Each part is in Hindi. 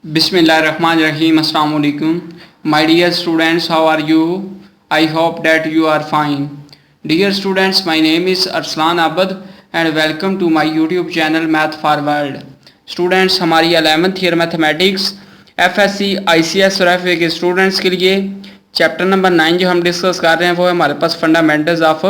Bismillahirrahmanirrahim. Assalamu alaikum. My dear students, how are you? I hope that you are fine. Dear students, my name is Arslan Abad and welcome to my YouTube channel Math for World. Students, हमारी 11th year mathematics FSC ICS और FA के स्टूडेंट्स के लिए चैप्टर नंबर 9 जो हम डिस्कस कर रहे हैं वो है हमारे पास फंडामेंटल्स ऑफ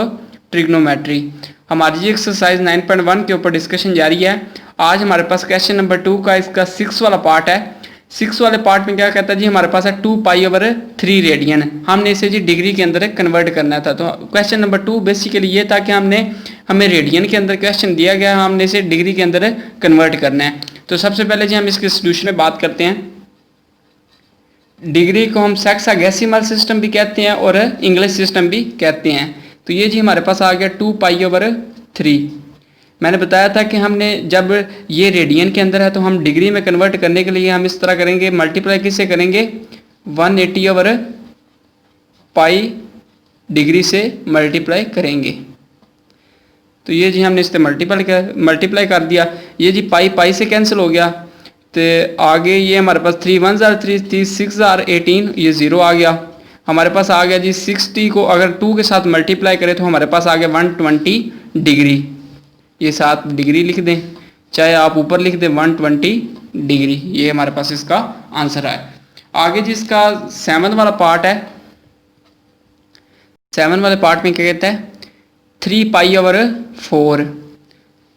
ट्रिग्नोमेट्री। हमारी एक्सरसाइज 9.1 के ऊपर डिस्कशन जारी है। आज हमारे पास क्वेश्चन नंबर 2 का इसका 6 वाला पार्ट है। 6 वाले पार्ट में क्या कहता है जी, हमारे पास है 2π/3 रेडियन। हमने इसे जी डिग्री के अंदर कन्वर्ट करना था। तो क्वेश्चन नंबर 2 बेसिकली ये था कि हमें रेडियन के अंदर क्वेश्चन दिया गया, हमने इसे डिग्री के अंदर कन्वर्ट करना है। तो सबसे पहले जी हम इसके सोल्यूशन में बात करते हैं। डिग्री को हम सेक्साडेसिमल सिस्टम भी कहते हैं और इंग्लिश सिस्टम भी कहते हैं। तो ये जी हमारे पास आ गया 2π/3। मैंने बताया था कि हमने जब ये रेडियन के अंदर है तो हम डिग्री में कन्वर्ट करने के लिए हम इस तरह करेंगे, मल्टीप्लाई किससे करेंगे, 180/π डिग्री से मल्टीप्लाई करेंगे। तो ये जी हमने इससे मल्टीप्लाई कर दिया। ये जी पाई से कैंसिल हो गया। तो आगे ये हमारे पास 3 1 जार 3 3 6 जार 18, ये 0 आ गया। हमारे पास आ गया जी 60 को अगर 2 के साथ मल्टीप्लाई करें तो हमारे पास आ गया 120 डिग्री। ये 7 डिग्री लिख दें, चाहे आप ऊपर लिख दें 120 डिग्री। ये हमारे पास इसका आंसर है। आगे जी इसका 7 वाला पार्ट है। 7 वाले पार्ट में क्या कहता है, 3π/4।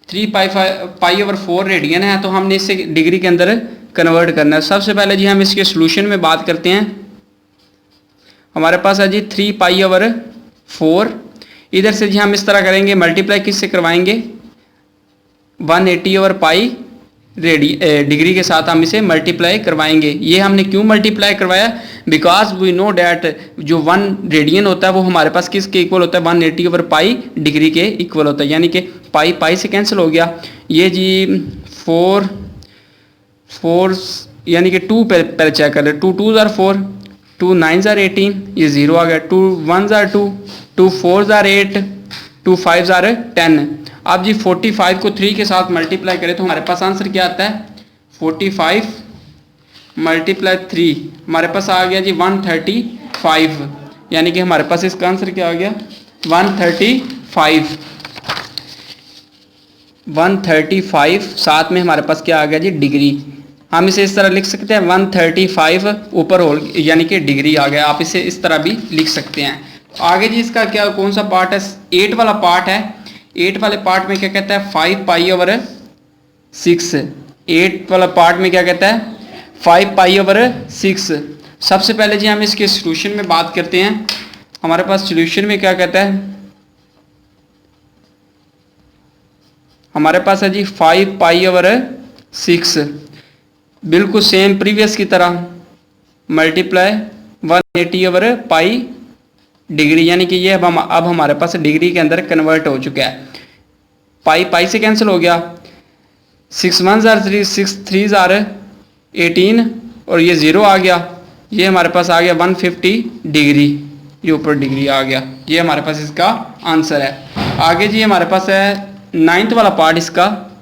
3π/4 रेडियन है तो हमने इसे डिग्री के अंदर कन्वर्ट करना है। सबसे पहले जी हम इसके सोल्यूशन में बात करते हैं। हमारे पास है जी 3π/4। इधर से जी हम इस तरह करेंगे, मल्टीप्लाई किससे करवाएंगे, 180/π डिग्री के साथ हम इसे मल्टीप्लाई करवाएंगे। ये हमने क्यों मल्टीप्लाई करवाया, बिकॉज वी नो डैट जो 1 रेडियन होता है वो हमारे पास किसके इक्वल होता है, 180/π डिग्री के इक्वल होता है। यानी कि पाई से कैंसिल हो गया। ये जी 4 यानी कि 2 पहले चेक कर ले, 2 2 जार 4, 2 9 जार 18, ये 0 आ गया। 2 1 जार 2, 2 4 जार 8, 2 5 जार 10। अब जी 45 को 3 के साथ मल्टीप्लाई करें तो हमारे पास आंसर क्या आता है, 45 × 3 हमारे पास आ गया जी 135। यानी कि हमारे पास इसका आंसर क्या आ गया, 135। साथ में हमारे पास क्या आ गया जी, डिग्री। हम इसे इस तरह लिख सकते हैं 135 ऊपर होल यानी कि डिग्री आ गया। आप इसे इस तरह भी लिख सकते हैं। आगे जी इसका क्या कौन सा पार्ट है, 8 वाला पार्ट है। 8 वाले पार्ट में क्या कहता है, 5π/6। 8 वाला पार्ट में क्या कहता है, 5π/6। सबसे पहले जी हम इसके सोल्यूशन में बात करते हैं। हमारे पास सोल्यूशन में क्या कहता है, हमारे पास है जी 5π/6 बिल्कुल सेम प्रीवियस की तरह मल्टीप्लाई 180/π डिग्री। यानी कि ये अब हमारे पास डिग्री के अंदर कन्वर्ट हो चुका है। पाई से कैंसिल हो गया, 6 1 जार 3, 6 3 जार 18 और ये 0 आ गया। ये हमारे पास आ गया 150 डिग्री, ये ऊपर डिग्री आ गया। ये हमारे पास इसका आंसर है। आगे जी हमारे पास है 9th वाला पार्ट। इसका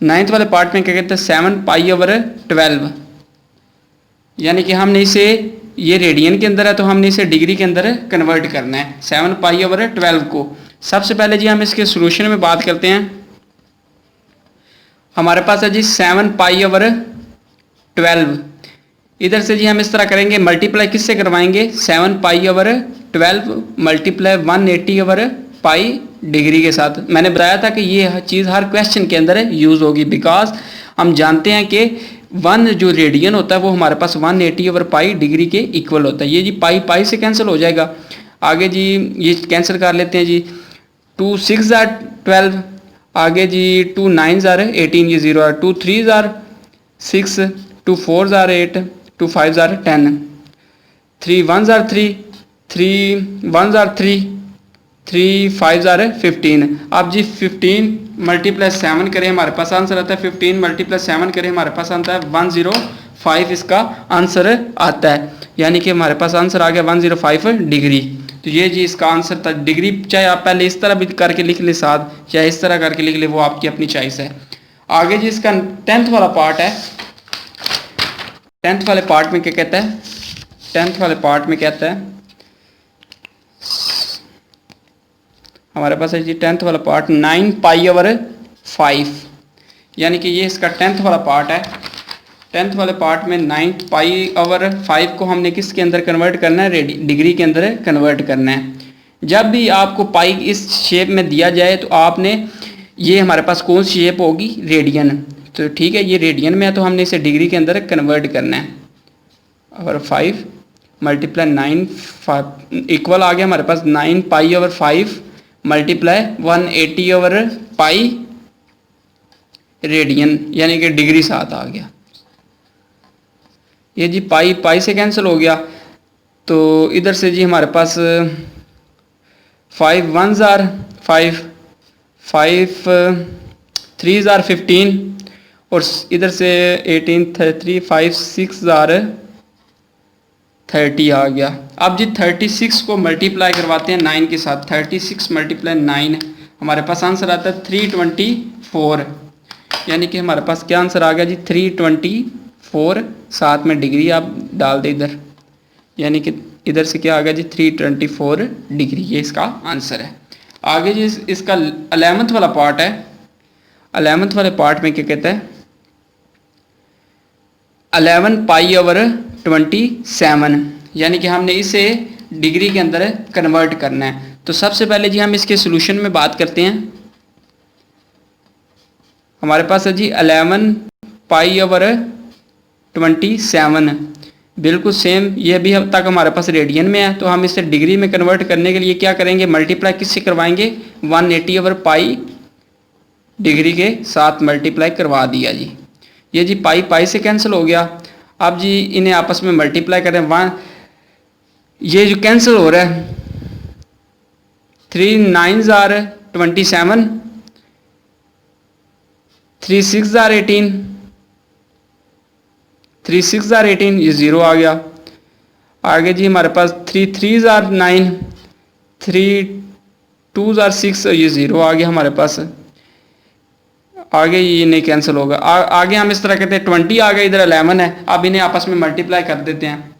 9th वाले पार्ट में क्या कहते हैं, 7π/12। यानी कि हमने इसे, ये रेडियन के अंदर है तो हमने इसे डिग्री के अंदर कन्वर्ट करना है, 7π/12 को। सबसे पहले जी हम इसके सोल्यूशन में बात करते हैं। हमारे पास है जी 7π/12। इधर से जी हम इस तरह करेंगे, मल्टीप्लाई किससे करवाएंगे, 7π/12 मल्टीप्लाई 180/π डिग्री के साथ। मैंने बताया था कि ये चीज़ हर क्वेश्चन के अंदर यूज़ होगी, बिकॉज हम जानते हैं कि 1 जो रेडियन होता है वो हमारे पास 180/π डिग्री के इक्वल होता है। ये जी पाई से कैंसिल हो जाएगा। आगे जी ये कैंसिल कर लेते हैं जी, 2 6 जार 12, आगे जी 2 9 जार 18, ये 0 है। 2 3 jar 6, 2 4 jar 8, 2 5 jar 10, 3 1 jar 3, 3 1 jar 3, 3 5 jar 15। अब जी 15 × 7 करें हमारे पास आंसर आता है, 15 × 7 करें हमारे पास आता है 105 इसका आंसर आता है। यानी कि हमारे पास आंसर आ गया 105 डिग्री। तो ये जी इसका आंसर था। डिग्री चाहे आप पहले इस तरह भी करके लिख ले साथ, चाहे इस तरह करके लिख ले, वो आपकी अपनी चॉइस है। आगे जी इसका 10th वाला पार्ट है। 10th वाले पार्ट में क्या कहता है, 10th वाले पार्ट में कहता है हमारे पास है जी 10th वाला पार्ट 9 पाई ओवर 5, यानी कि ये इसका 10th वाला पार्ट है। 10th वाले पार्ट में 9 पाई ओवर 5 को हमने किसके अंदर कन्वर्ट करना है, डिग्री के अंदर कन्वर्ट करना है। जब भी आपको पाई इस शेप में दिया जाए तो आपने, ये हमारे पास कौन सी शेप होगी, रेडियन, तो ठीक है ये रेडियन में है तो हमने इसे डिग्री के अंदर कन्वर्ट करना है। और 5 मल्टीप्लाई 9 इक्वल आ गया हमारे पास 9 pi over 5 multiply 180 over pi radian, यानी कि डिग्री साथ आ गया। ये जी पाई पाई से कैंसिल हो गया, तो इधर से जी हमारे पास 5 1 जार 5 5 3 जार 15 और इधर से 18 3 5 6 जार 30 आ गया। अब जी 36 को मल्टीप्लाई करवाते हैं 9 के साथ, 36 मल्टीप्लाई 9 हमारे पास आंसर आता है 324, यानी कि हमारे पास क्या आंसर आ गया जी 324, साथ में डिग्री आप डाल दें इधर, यानी कि इधर से क्या आ गया जी 324 डिग्री, ये इसका आंसर है। आगे जी इसका 11th वाला पार्ट है। 11th वाले पार्ट में क्या कहता है, 11 पाई ओवर 27, यानी कि हमने इसे डिग्री के अंदर कन्वर्ट करना है। तो सबसे पहले जी हम इसके सॉल्यूशन में बात करते हैं। हमारे पास है जी 11 पाई ओवर 27, बिल्कुल सेम, ये भी अब तक हमारे पास रेडियन में है, तो हम इसे डिग्री में कन्वर्ट करने के लिए क्या करेंगे, मल्टीप्लाई किससे करवाएंगे, 180 ओवर पाई डिग्री के साथ मल्टीप्लाई करवा दिया जी। ये जी पाई पाई से कैंसिल हो गया। अब जी इन्हें आपस में मल्टीप्लाई करें, 1 ये जो कैंसिल हो रहा है 3 9 जार 27 3 6 जार 18 3 6 जार 18, ये 0 आ गया। आगे जी हमारे पास 3 3 जार 9 3 2 जार 6, ये 0 आ गया हमारे पास। आगे ये नहीं कैंसिल होगा। आगे हम इस तरह कहते हैं 20 आ गया, इधर 11 है, अब इन्हें आपस में मल्टीप्लाई कर देते हैं,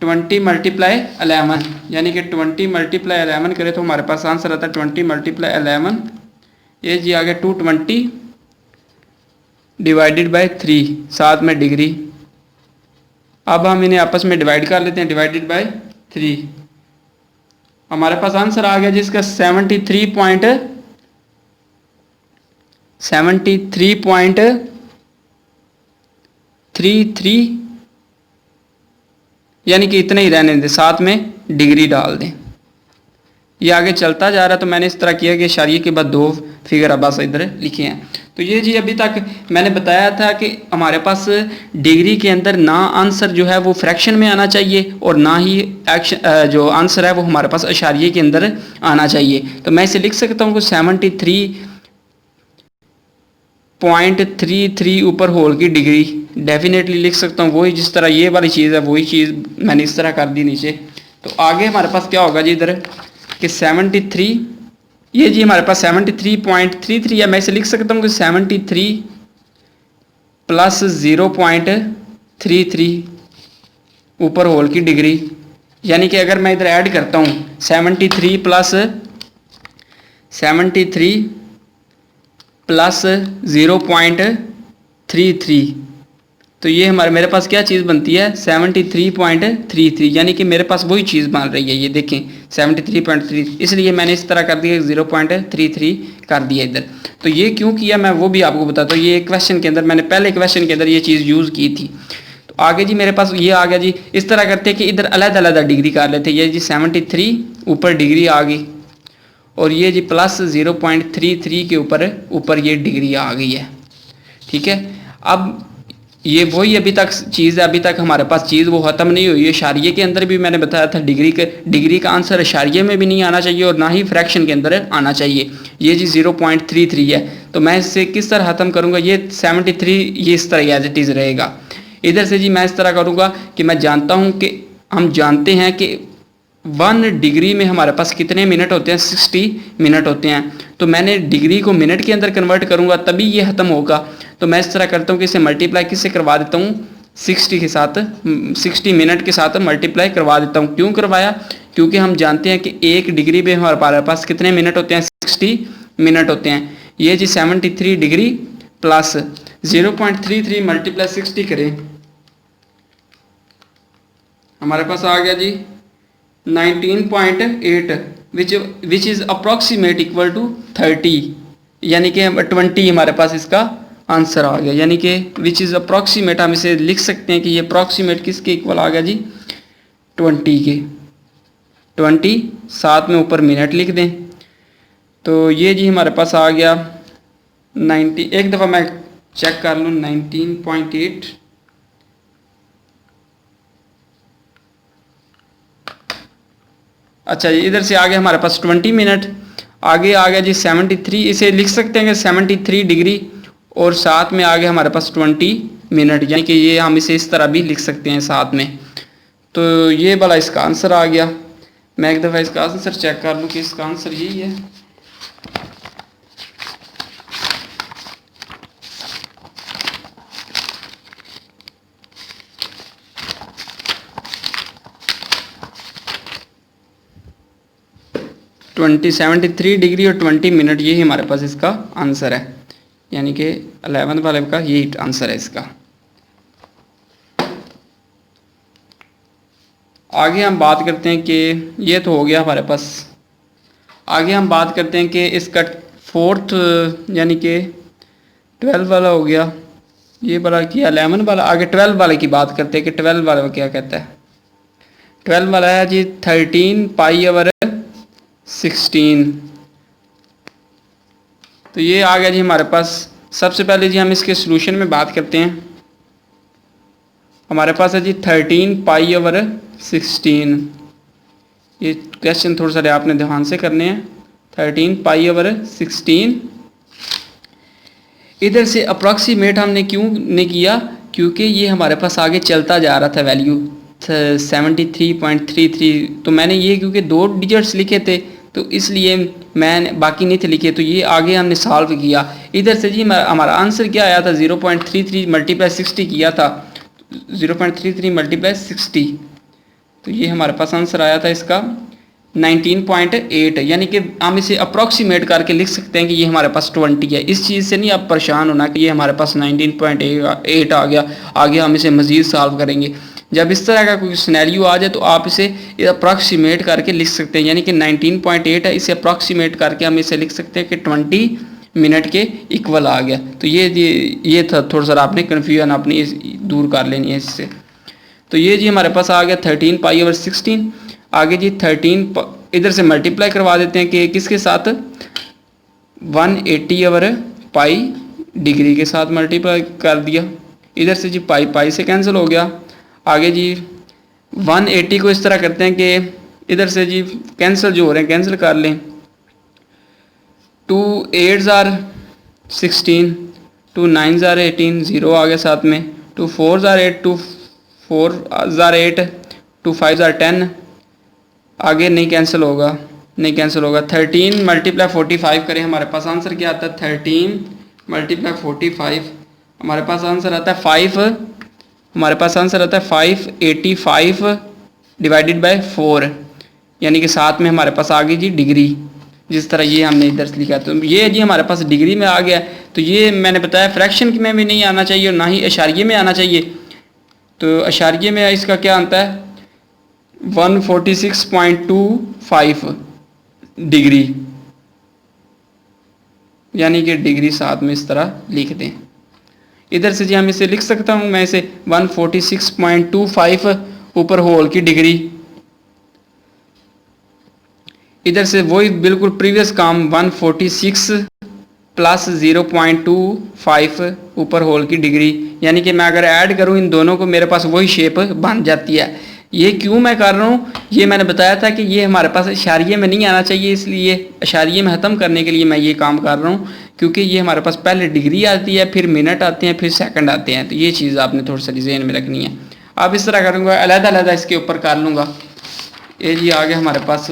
20 मल्टीप्लाई 11, यानी कि 20 मल्टीप्लाई 11 करें तो हमारे पास आंसर आता है 20 मल्टीप्लाई 11, ये जी आ गया 220 डिवाइडेड बाय 3, साथ में डिग्री। अब हम इन्हें आपस में डिवाइड कर लेते हैं, डिवाइडेड बाय 3, हमारे पास आंसर आ गया जिसका 73.33, यानी कि इतने ही रहने दें, साथ में डिग्री डाल दें। ये आगे चलता जा रहा है, तो मैंने इस तरह किया कि इशारिये के बाद 2 फिगर अब्बास इधर लिखे हैं। तो ये जी अभी तक मैंने बताया था कि हमारे पास डिग्री के अंदर ना आंसर जो है वो फ्रैक्शन में आना चाहिए और ना ही जो आंसर है वो हमारे पास इशारिये के अंदर आना चाहिए। तो मैं इसे लिख सकता हूँ कि 73.33 ऊपर होल की डिग्री डेफिनेटली लिख सकता हूँ, वही जिस तरह ये वाली चीज़ है वही चीज़ मैंने इस तरह कर दी नीचे। तो आगे हमारे पास क्या होगा जी इधर कि 73, ये जी हमारे पास 73.33 है, मैं इसे लिख सकता हूँ कि 73 प्लस 0.33 ऊपर होल की डिग्री, यानी कि अगर मैं इधर ऐड करता हूँ 73 प्लस 0.33, तो ये मेरे पास क्या चीज़ बनती है 73.33, यानी कि मेरे पास वही चीज़ बन रही है। ये देखें 73.3, इसलिए मैंने इस तरह कर दिया 0.33 कर दिया इधर। तो ये क्यों किया मैं वो भी आपको बताता हूँ। ये क्वेश्चन के अंदर मैंने पहले क्वेश्चन के अंदर ये चीज़ यूज़ की थी। तो आगे जी मेरे पास ये आ गया जी, इस तरह करते हैं कि इधर अलग-अलग डिग्री कर लेते हैं। ये जी 73 ऊपर डिग्री आ गई और ये जी प्लस 0.33 के ऊपर ये डिग्री आ गई है, ठीक है। अब ये वही अभी तक चीज़ है, अभी तक हमारे पास चीज़ वो ख़त्म नहीं हुई है। इशारिये के अंदर भी मैंने बताया था डिग्री का आंसर इशारिये में भी नहीं आना चाहिए और ना ही फ्रैक्शन के अंदर आना चाहिए। ये जी 0.33 है, तो मैं इससे किस तरह ख़त्म करूँगा, ये 73 ये इस तरह एज इट इज़ रहेगा। इधर से जी मैं इस तरह करूँगा कि मैं जानता हूँ कि हम जानते हैं कि 1 डिग्री में हमारे पास कितने मिनट होते हैं, 60 मिनट होते हैं। तो मैंने डिग्री को मिनट के अंदर कन्वर्ट करूँगा तभी ये ख़त्म होगा। तो मैं इस तरह करता हूँ कि इसे मल्टीप्लाई किससे करवा देता हूँ, 60 के साथ 60 मिनट के साथ मल्टीप्लाई करवा देता हूँ। क्यों करवाया? क्योंकि हम जानते हैं कि 1 डिग्री में हमारे पास कितने मिनट होते हैं? 60 मिनट होते हैं। ये जी 73 डिग्री प्लस 0.33 मल्टीप्लाई 60 करें, हमारे पास आ गया G 19.8 which is approximate equal to 30, यानी कि 20 हमारे पास इसका आंसर आ गया। यानी कि विच इज़ अप्रॉक्सीमेट हम इसे लिख सकते हैं कि ये अप्रॉक्सीमेट किसके इक्वल आ गया जी? 20 के। 20 साथ में ऊपर मिनट लिख दें तो ये जी हमारे पास आ गया 90। एक दफ़ा मैं चेक कर लूँ 19.8, अच्छा जी इधर से आ गया हमारे पास 20 मिनट। आगे आ गया जी 73, इसे लिख सकते हैं कि 73 डिग्री और साथ में आ गया हमारे पास 20 मिनट, यानी कि ये हम इसे इस तरह भी लिख सकते हैं साथ में। तो ये वाला इसका आंसर आ गया। मैं एक दफ़ा इसका आंसर चेक कर लूँ कि इसका आंसर यही है। ट्वेंटी 73 डिग्री और 20 मिनट, यही हमारे पास इसका आंसर है, यानी कि 11 वाले का यही आंसर है इसका। आगे हम बात करते हैं कि ये तो हो गया हमारे पास। आगे हम बात करते हैं कि इसका फोर्थ यानी कि 12 वाला हो गया, ये वाला किया 11 वाला। आगे 12 वाले की बात करते हैं कि 12 वाले क्या कहता है। 12 वाला है जी 13 पाई ओवर 16। तो ये आ गया जी हमारे पास। सबसे पहले जी हम इसके सॉल्यूशन में बात करते हैं। हमारे पास है जी 13 पाई ओवर 16। ये क्वेश्चन थोड़ा सा आपने ध्यान से करने हैं। 13 पाई ओवर 16, इधर से अप्रॉक्सीमेट हमने क्यों नहीं किया? क्योंकि ये हमारे पास आगे चलता जा रहा था वैल्यू 73.33। तो मैंने ये क्योंकि 2 डिजिट्स लिखे थे तो इसलिए मैंने बाकी नहीं थे लिखे, तो ये आगे हमने सॉल्व किया। इधर से जी हमारा आंसर क्या आया था? 0.33 मल्टीप्लाई 60 किया था, 0.33 मल्टीप्लाई 60। तो ये हमारे पास आंसर आया था इसका 19.8, यानी कि हम इसे अप्रॉक्सीमेट करके लिख सकते हैं कि ये हमारे पास 20 है। इस चीज़ से नहीं आप परेशान होना कि ये हमारे पास 19.8 आ गया, आगे हम इसे मज़ीद सॉल्व करेंगे। जब इस तरह का कोई सिनेरियो आ जाए तो आप इसे अप्रॉक्सीमेट करके लिख सकते हैं, यानी कि 19.8 है, इसे अप्रॉक्सीमेट करके हम इसे लिख सकते हैं कि 20 मिनट के इक्वल आ गया। तो ये था थोड़ा सा आपने कन्फ्यूजन अपनी दूर कर लेनी है इससे। तो ये जी हमारे पास आ गया 13 पाई ओवर 16। आगे जी 13 इधर से मल्टीप्लाई करवा देते हैं कि किसके साथ? 180 ओवर पाई डिग्री के साथ मल्टीप्लाई कर दिया। इधर से जी पाई पाई से कैंसिल हो गया। आगे जी 180 को इस तरह करते हैं कि इधर से जी कैंसिल जो हो रहे हैं कैंसिल कर लें। 2 8s are 16, 2 9s are 18, 0 आ गया साथ में। 2 4s are 8, 2 4s are 8, 2 5s are 10। आगे नहीं कैंसिल होगा, नहीं कैंसिल होगा। 13 मल्टीप्लाई 45 करें, हमारे पास आंसर क्या आता है? 13 मल्टीप्लाई 45, हमारे पास आंसर आता है 5। हमारे पास आंसर आता है 585 डिवाइडेड बाय 4, यानी कि साथ में हमारे पास आ गई जी डिग्री, जिस तरह ये हमने इधर से लिखा। तो ये जी हमारे पास डिग्री में आ गया। तो ये मैंने बताया फ्रैक्शन में भी नहीं आना चाहिए और ना ही अशारिये में आना चाहिए। तो अशारिये में इसका क्या आता है? 146.25 डिग्री, यानी कि डिग्री साथ में इस तरह लिख दें। इधर से जी हम इसे लिख सकता हूं, मैं इसे 146.25 ऊपर होल की डिग्री, इधर से वही बिल्कुल प्रीवियस काम 146 प्लस 0.25 ऊपर होल की डिग्री, यानी कि मैं अगर ऐड करूं इन दोनों को मेरे पास वही शेप बन जाती है। ये क्यों मैं कर रहा हूँ? ये मैंने बताया था कि ये हमारे पास इशारिये में नहीं आना चाहिए, इसलिए इशारिये में ख़त्म करने के लिए मैं ये काम कर रहा हूँ, क्योंकि ये हमारे पास पहले डिग्री आती है, फिर मिनट आते हैं, फिर सेकंड आते हैं। तो ये चीज़ आपने थोड़ी सी ज़हन में रखनी है। अब इस तरह करूँगा, अलग-अलग इसके ऊपर कर लूँगा। ये जी आ गया हमारे पास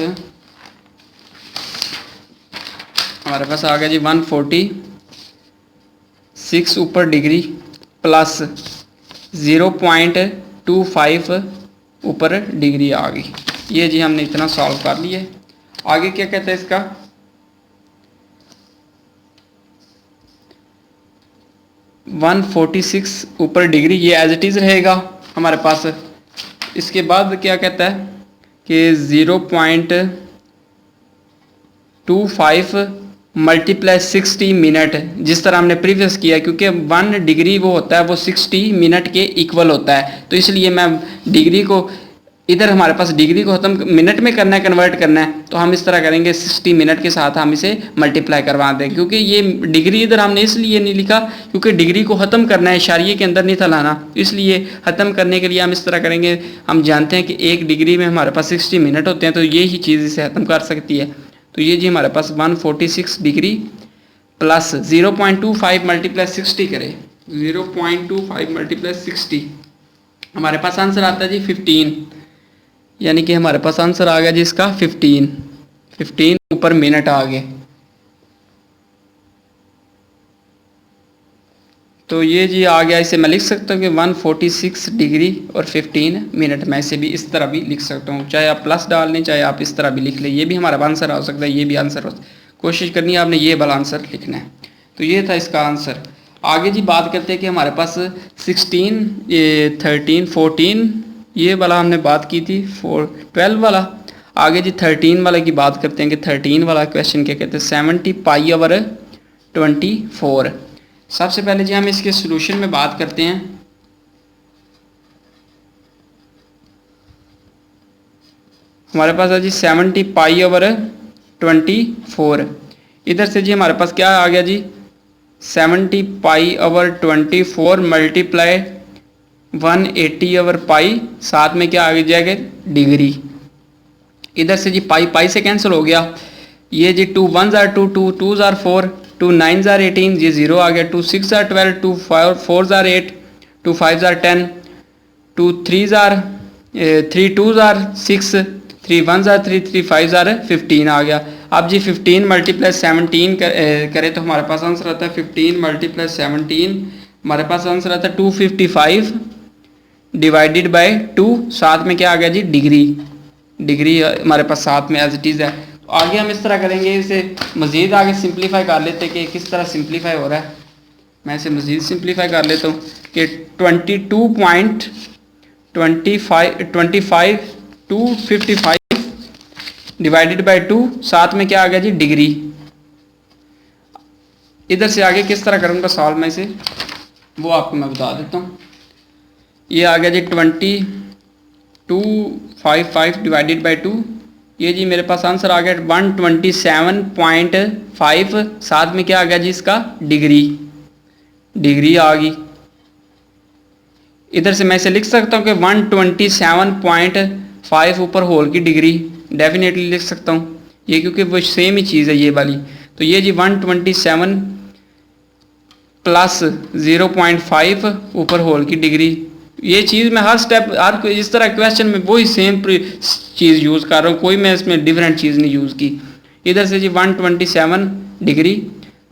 आ गया जी 146 ऊपर डिग्री प्लस 0.25 ऊपर डिग्री आ गई। ये जी हमने इतना सॉल्व कर लिया है। आगे क्या कहता है इसका, 146 ऊपर डिग्री, ये एज इट इज़ रहेगा हमारे पास। इसके बाद क्या कहता है कि 0.25 मल्टीप्लाई 60 मिनट, जिस तरह हमने प्रीवियस किया, क्योंकि 1 डिग्री वो होता है वो 60 मिनट के इक्वल होता है, तो इसलिए मैं डिग्री को इधर हमारे पास डिग्री को खत्म मिनट में करना है, कन्वर्ट करना है, तो हम इस तरह करेंगे 60 मिनट के साथ हम इसे मल्टीप्लाई करवा दें। क्योंकि ये डिग्री इधर हमने इसलिए नहीं लिखा क्योंकि डिग्री को ख़त्म करना है, इशारिये के अंदर नहीं था लाना, इसलिए ख़त्म करने के लिए हम इस तरह करेंगे। हम जानते हैं कि 1 डिग्री में हमारे पास 60 मिनट होते हैं, तो यही चीज़ इसे ख़त्म कर सकती है। तो ये जी हमारे पास 146 डिग्री प्लस 0.25 मल्टीप्लाई 60 करें, 0.25 मल्टीप्लाई 60, हमारे पास आंसर आता है जी 15, यानी कि हमारे पास आंसर आ गया जी इसका 15 ऊपर मिनट आ गए। तो ये जी आ गया, इसे मैं लिख सकता हूँ कि 146 डिग्री और 15 मिनट, मैं इसे भी इस तरह भी लिख सकता हूँ, चाहे आप प्लस डाल लें, चाहे आप इस तरह भी लिख लें, ये भी हमारा आंसर हो सकता है, ये भी आंसर हो सकता है। कोशिश करनी है आपने ये वाला आंसर लिखना है। तो ये था इसका आंसर। आगे जी बात करते हैं कि हमारे पास 16, 13, 14, ये वाला हमने बात की थी, 12 वाला। आगे जी 13 वाले की बात करते हैं कि 13 वाला क्वेश्चन क्या कहते हैं, 70 पाई ओवर 24। सबसे पहले जी हम इसके सॉल्यूशन में बात करते हैं। हमारे पास है जी 70 पाई ओवर 24। इधर से जी हमारे पास क्या आ गया जी, 70 पाई ओवर 24 मल्टीप्लाई 180 ओवर पाई, साथ में क्या आ जाएगा डिग्री। इधर से जी पाई पाई से कैंसिल हो गया, ये जी 2 1 जार 2, 2 2 जार 4, 2 9 जार 18, ये 0 आ गया, 2 6 jar 12, 2 4 jar 8, 2 5 jar 10, 2 3 jar 3 2 jar 6, 3 1 jar 3, 3 5 jar 15 आ गया। अब जी 15 मल्टीप्लाई 17 करें तो हमारे पास आंसर आता है 15 मल्टीप्लाई 17, हमारे पास आंसर आता है 255 डिवाइडेड बाय 2, साथ में क्या आ गया जी डिग्री, डिग्री हमारे पास साथ में एज इट इज़ है। तो आगे हम इस तरह करेंगे, इसे मज़ीद आगे सिंप्लीफाई कर लेते हैं कि किस तरह सिंप्लीफाई हो रहा है। मैं इसे मज़ीद सिंप्लीफाई कर लेता हूँ कि 2.25 डिवाइडेड बाय 2, साथ में क्या आ गया जी डिग्री। इधर से आगे किस तरह करूँगा सॉल्व में इसे, वो आपको मैं बता देता हूँ। ये आ गया जी 2255 डिवाइडेड बाई 2, ये जी मेरे पास आंसर आ गया 127.5, साथ में क्या आ गया जी इसका डिग्री, डिग्री आ गई। इधर से मैं इसे लिख सकता हूँ कि 127.5 ऊपर होल की डिग्री, डेफिनेटली लिख सकता हूँ ये, क्योंकि वो सेम ही चीज़ है ये वाली। तो ये जी 127 प्लस 0.5 ऊपर होल की डिग्री, ये चीज़ मैं हर स्टेप हर इस तरह क्वेश्चन में वही सेम चीज़ यूज़ कर रहा हूँ, कोई मैं इसमें डिफरेंट चीज़ नहीं यूज़ की। इधर से जी 127 डिग्री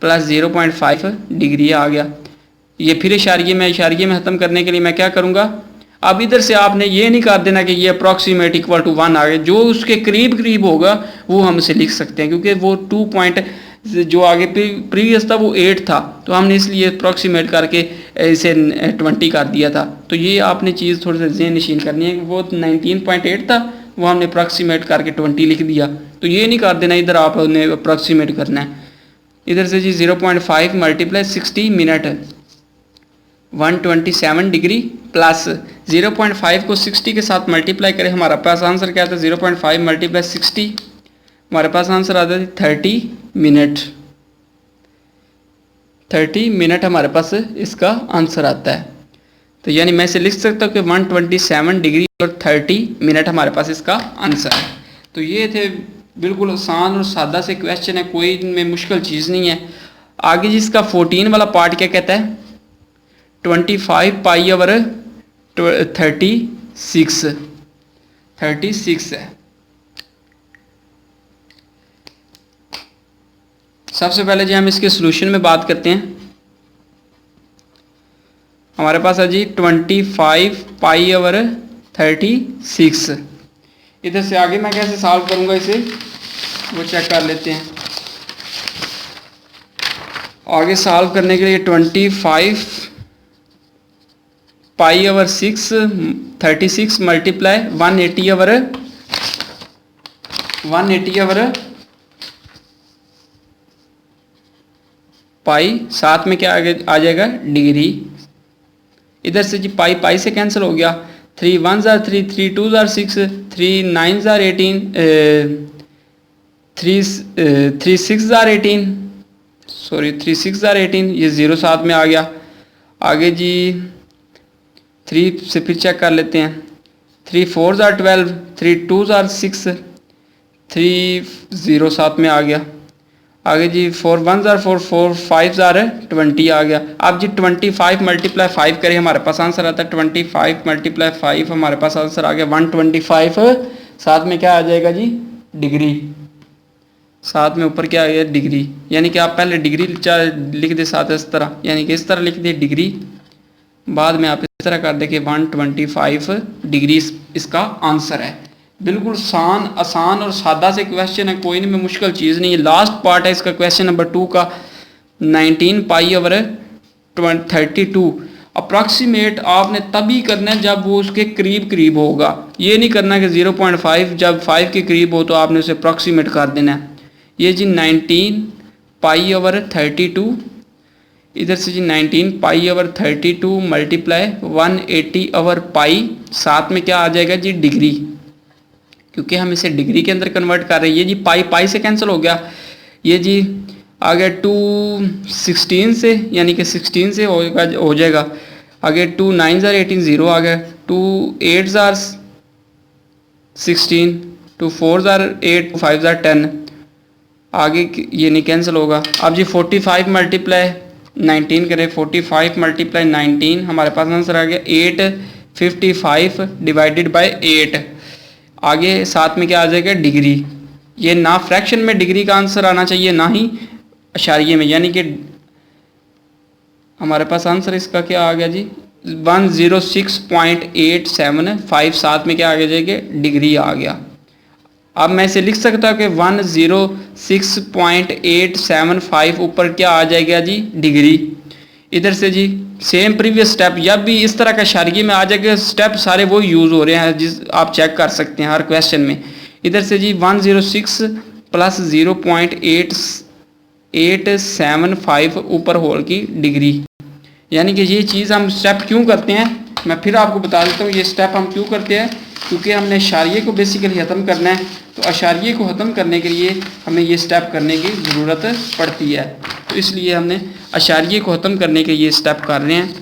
प्लस 0.5 डिग्री आ गया। ये फिर इशारिये में ख़त्म करने के लिए मैं क्या करूँगा, अब इधर से आपने ये नहीं कर देना कि ये अप्रॉक्सीमेट इक्वल टू 1 आ गया, जो उसके करीब करीब होगा वो हम इसे लिख सकते हैं, क्योंकि वो 2 पॉइंट जो आगे प्रीवियस था वो 8 था, तो हमने इसलिए अप्रॉक्सीमेट करके इसे 20 कर दिया था। तो ये आपने चीज़ थोड़ी सी ज़हन नशीन करनी है कि वो 19.8 था, वो हमने अप्रॉक्सीमेट करके 20 लिख दिया। तो ये नहीं कर देना, इधर आपने अप्रॉक्सीमेट करना है। इधर से जी 0.5 मल्टीप्लाई 60 मिनट 127 डिग्री प्लस 0.5 को 60 के साथ मल्टीप्लाई करें, हमारा पास आंसर क्या आता है 0.5 मल्टीप्लाई 60, हमारे पास आंसर आता है 30 मिनट। 30 मिनट हमारे पास इसका आंसर आता है। तो यानी मैं इसे लिख सकता हूँ कि 127 डिग्री और 30 मिनट हमारे पास इसका आंसर है। तो ये थे बिल्कुल आसान और सादा से क्वेश्चन है, कोई इनमें मुश्किल चीज़ नहीं है। आगे जिसका 14 वाला पार्ट क्या कहता है, 25 पाई ओवर 36 है। सबसे पहले जी हम इसके सॉल्यूशन में बात करते हैं। हमारे पास है जी 25 पाई ओवर 36। इधर से आगे मैं कैसे सॉल्व करूंगा इसे वो चेक कर लेते हैं। आगे सॉल्व करने के लिए 25 पाई ओवर 36 मल्टीप्लाई 180 ओवर पाई, साथ में क्या आगे आ जाएगा डिग्री। इधर से जी पाई पाई से कैंसिल हो गया, 3 1 jar 3, 3 2 jar 6, 3 9 jar 18, 3 6 jar 18, sorry 3 6 jar 18, ये 0 साथ में आ गया। आगे जी 3 से फिर चेक कर लेते हैं, 3 4 जार 12, 3 2 जार 6, 3 0 साथ में आ गया। आगे जी 4 1 जार 4, 4 5 जार 20 आ गया। अब जी 25 मल्टीप्लाई 5 करें, हमारे पास आंसर आता है 25 मल्टीप्लाई 5, हमारे पास आंसर आ गया 125। साथ में क्या आ जाएगा जी डिग्री, साथ में ऊपर क्या आ गया डिग्री, यानी कि आप पहले डिग्री लिख दे साथ इस तरह, यानी कि इस तरह लिख दे डिग्री, बाद में आप इस तरह कर दे कि 125 डिग्री इसका आंसर है। बिल्कुल आसान और सादा से क्वेश्चन है, कोई नहीं में मुश्किल चीज़ नहीं है। लास्ट पार्ट है इसका क्वेश्चन नंबर 2 का, 19 पाई ओवर 32। अप्रॉक्सीमेट आपने तभी करना है जब वो उसके करीब करीब होगा, ये नहीं करना कि 0.5 जब 5 के करीब हो तो आपने उसे अप्रॉक्सीमेट कर देना है। ये जी 19 पाई ओवर 32, इधर से जी 19 पाई ओवर 32 मल्टीप्लाई 180 ओवर पाई, साथ में क्या आ जाएगा जी डिग्री, क्योंकि हम इसे डिग्री के अंदर कन्वर्ट कर रहे हैं। ये जी पाई पाई से कैंसिल हो गया, ये जी आ गया 2 16 से, यानी कि 16 से हो जाएगा। आगे 2 9 जार 18 0 आ गया, 2 8 जार 16, 2 4 जार 8, 5 जार 10, आगे ये नहीं कैंसिल होगा। अब जी 45 मल्टीप्लाई 19 करें, 45 मल्टीप्लाई 19, हमारे पास आंसर आ गया 855 डिवाइडेड बाय 8। आगे साथ में क्या आ जाएगा डिग्री, ये ना फ्रैक्शन में डिग्री का आंसर आना चाहिए ना ही अशारिये में, यानी कि हमारे पास आंसर इसका क्या आ गया जी 106.875, साथ में क्या आ जाएगा डिग्री आ गया। अब मैं इसे लिख सकता हूँ कि 106.875 ऊपर क्या आ जाएगा जी डिग्री। इधर से जी सेम प्रीवियस स्टेप, जब भी इस तरह का शारिये में आ जाएगा स्टेप सारे वो यूज़ हो रहे हैं, जिस आप चेक कर सकते हैं हर क्वेश्चन में। इधर से जी 106 प्लस 0.875 ऊपर होल की डिग्री, यानी कि ये चीज़ हम स्टेप क्यों करते हैं, मैं फिर आपको बता देता हूँ। ये स्टेप हम क्यों करते हैं, क्योंकि हमने अशारिये को बेसिकली ख़त्म करना है, तो अशारिये को ख़त्म करने के लिए हमें ये स्टेप करने की ज़रूरत पड़ती है, तो इसलिए हमने अशारिये को ख़त्म करने के ये स्टेप कर रहे हैं।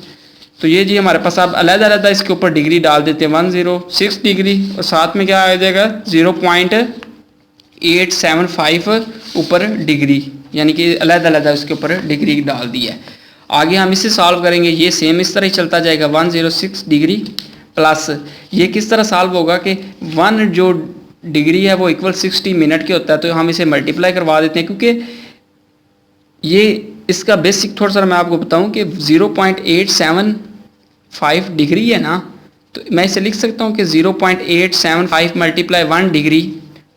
तो ये जी हमारे पास अब अलग-अलग इसके ऊपर डिग्री डाल देते हैं, 106 डिग्री और साथ में क्या आ जाएगा 0.875 ऊपर डिग्री, यानी कि अलग-अलग इसके ऊपर डिग्री डाल दी है। आगे हम इसे सॉल्व करेंगे, ये सेम इस तरह ही चलता जाएगा 106 डिग्री प्लस ये किस तरह सॉल्व होगा कि 1 जो डिग्री है वो इक्वल 60 मिनट के होता है, तो हम इसे मल्टीप्लाई करवा देते हैं, क्योंकि ये इसका बेसिक थोड़ा सा मैं आपको बताऊं कि 0.875 डिग्री है ना, तो मैं इसे लिख सकता हूं कि 0.875 मल्टीप्लाई 1 डिग्री,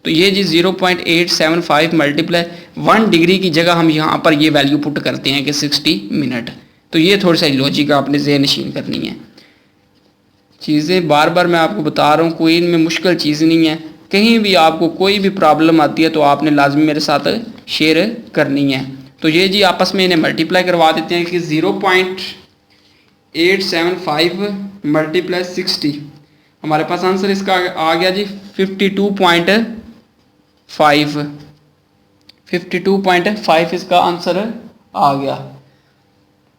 तो ये जी 0.875 मल्टीप्लाई 1 डिग्री की जगह हम यहाँ पर ये वैल्यू पुट करते हैं कि 60 मिनट। तो ये थोड़ी सा लॉजिक आपने ज़हन नशीन करनी है। चीज़ें बार बार मैं आपको बता रहा हूँ, कोई इनमें मुश्किल चीज़ नहीं है। कहीं भी आपको कोई भी प्रॉब्लम आती है तो आपने लाजमी मेरे साथ शेयर करनी है। तो ये जी आपस में इन्हें मल्टीप्लाई करवा देते हैं कि 0.875 मल्टीप्लाई 60, हमारे पास आंसर इसका आ गया जी 52.5 इसका आंसर आ गया।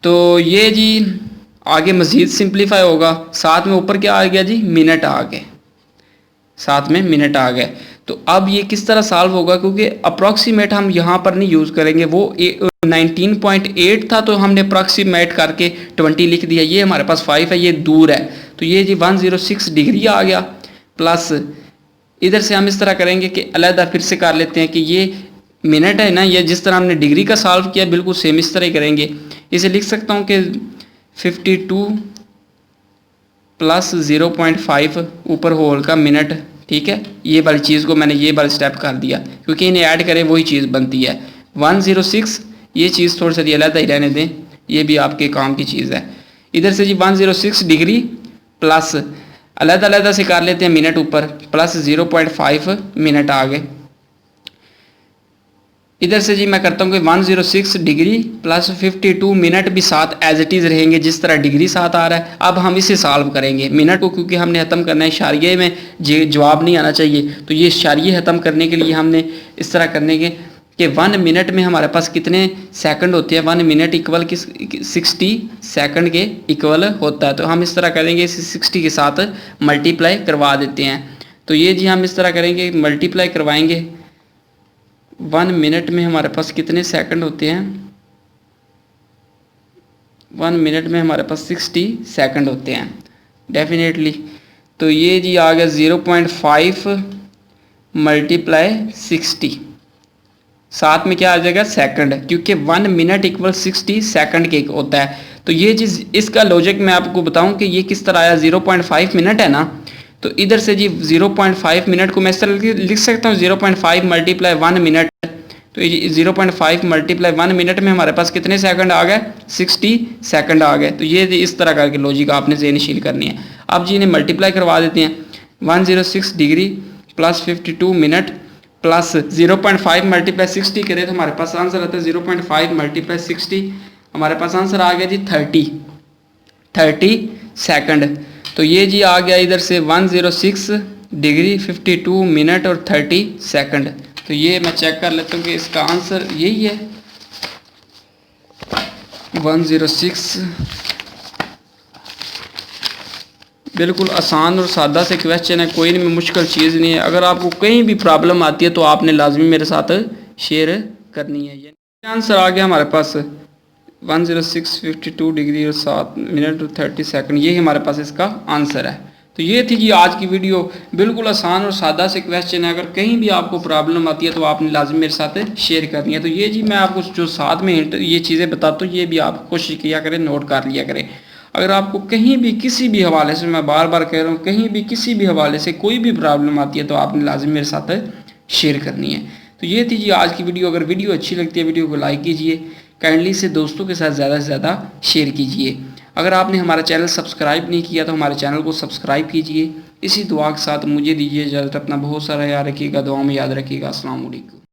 तो ये जी आगे मज़ीद सिंप्लीफाई होगा, साथ में ऊपर क्या आ गया जी मिनट आ गए, साथ में मिनट आ गए। तो अब ये किस तरह सॉल्व होगा, क्योंकि अप्रॉक्सीमेट हम यहाँ पर नहीं यूज़ करेंगे, वो 19.8 था तो हमने अप्रॉक्सीमेट करके 20 लिख दिया, ये हमारे पास 5 है, ये दूर है, तो ये जी 106 डिग्री आ गया। प्लस इधर से हम इस तरह करेंगे कि अलग फिर से कर लेते हैं कि ये मिनट है ना, ये जिस तरह हमने डिग्री का सॉल्व किया बिल्कुल सेम इस तरह ही करेंगे। इसे लिख सकता हूँ कि 52 प्लस 0.5 ऊपर होल का मिनट, ठीक है। ये वाली चीज़ को मैंने ये वाला स्टेप कर दिया, क्योंकि इन्हें ऐड करें वही चीज़ बनती है 106। ये चीज़ थोड़ी सी अलग ही रहने दें, ये भी आपके काम की चीज़ है। इधर से जी 106 डिग्री प्लस अलग से कर लेते हैं मिनट ऊपर, प्लस 0.5 मिनट आ गए। इधर से जी मैं करता हूँ कि 106 डिग्री प्लस 52 मिनट भी साथ एज इट इज़ रहेंगे, जिस तरह डिग्री साथ आ रहा है। अब हम इसे सॉल्व करेंगे मिनट को, क्योंकि हमने ख़त्म करना है, इशारिये में जवाब नहीं आना चाहिए। तो ये इशारिये ख़त्म करने के लिए हमने इस तरह करने के कि 1 मिनट में हमारे पास कितने सेकंड होते हैं। 1 मिनट इक्वल 60 सेकंड के इक्वल होता है। तो हम इस तरह करेंगे, इसे 60 के साथ मल्टीप्लाई करवा देते हैं। तो ये जी हम इस तरह करेंगे, मल्टीप्लाई करवाएंगे। 1 मिनट में हमारे पास कितने सेकंड होते हैं, 1 मिनट में हमारे पास 60 सेकंड होते हैं डेफिनेटली। तो ये जी आ गया 0.5 मल्टीप्लाई 60, साथ में क्या आ जाएगा सेकंड, क्योंकि 1 मिनट इक्वल 60 सेकंड के होता है। तो ये चीज़, इसका लॉजिक मैं आपको बताऊं कि ये किस तरह आया। 0.5 मिनट है ना, तो इधर से जी 0.5 मिनट को मैं इस तरह लिख सकता हूँ 0.5 मल्टीप्लाई 1 मिनट। तो ये 0.5 मल्टीप्लाई 1 मिनट में हमारे पास कितने सेकंड आ गए, 60 सेकंड आ गए। तो ये इस तरह करके लॉजिक आपने ज़हनशील करनी है। अब जी इन्हें मल्टीप्लाई करवा देते हैं। 106 degree plus 52 minute plus 0.5 multiply 60 करें तो हमारे पास आंसर आता है 0.5 मल्टीप्लाई 60, हमारे पास आंसर आ गया जी 30 सेकंड। तो ये जी आ गया इधर से 106 डिग्री 52 मिनट और 30 सेकंड। तो ये मैं चेक कर लेता हूँ कि इसका आंसर यही है 106। बिल्कुल आसान और सादा से क्वेश्चन है, कोई नहीं मुश्किल चीज़ नहीं है। अगर आपको कहीं भी प्रॉब्लम आती है तो आपने लाजमी मेरे साथ शेयर करनी है। ये आंसर आ गया हमारे पास 106 52 डिग्री और 7 मिनट और 30 सेकंड, ये हमारे पास इसका आंसर है। तो ये थी जी आज की वीडियो, बिल्कुल आसान और सादा से क्वेश्चन है। अगर कहीं भी आपको प्रॉब्लम आती है तो आपने लाजमी मेरे साथ शेयर करनी है। तो ये जी मैं आपको जो साथ में ये चीज़ें बताता हूँ, ये भी आप कोशिश किया करें, नोट कर लिया करें। अगर आपको कहीं भी किसी भी हवाले से, मैं बार बार कह रहा हूँ, कहीं भी किसी भी हवाले से कोई भी प्रॉब्लम आती है तो आपने लाजिम मेरे साथ शेयर करनी है। तो ये थी जी आज की वीडियो। अगर वीडियो अच्छी लगती है वीडियो को लाइक कीजिए, काइंडली से दोस्तों के साथ ज़्यादा से ज़्यादा शेयर कीजिए। अगर आपने हमारा चैनल सब्सक्राइब नहीं किया तो हमारे चैनल को सब्सक्राइब कीजिए। इसी दुआ के साथ मुझे दीजिए इजाज़त। अपना बहुत सारा याद रखिएगा, दुआ में याद रखिएगा। अस्सलाम वालेकुम।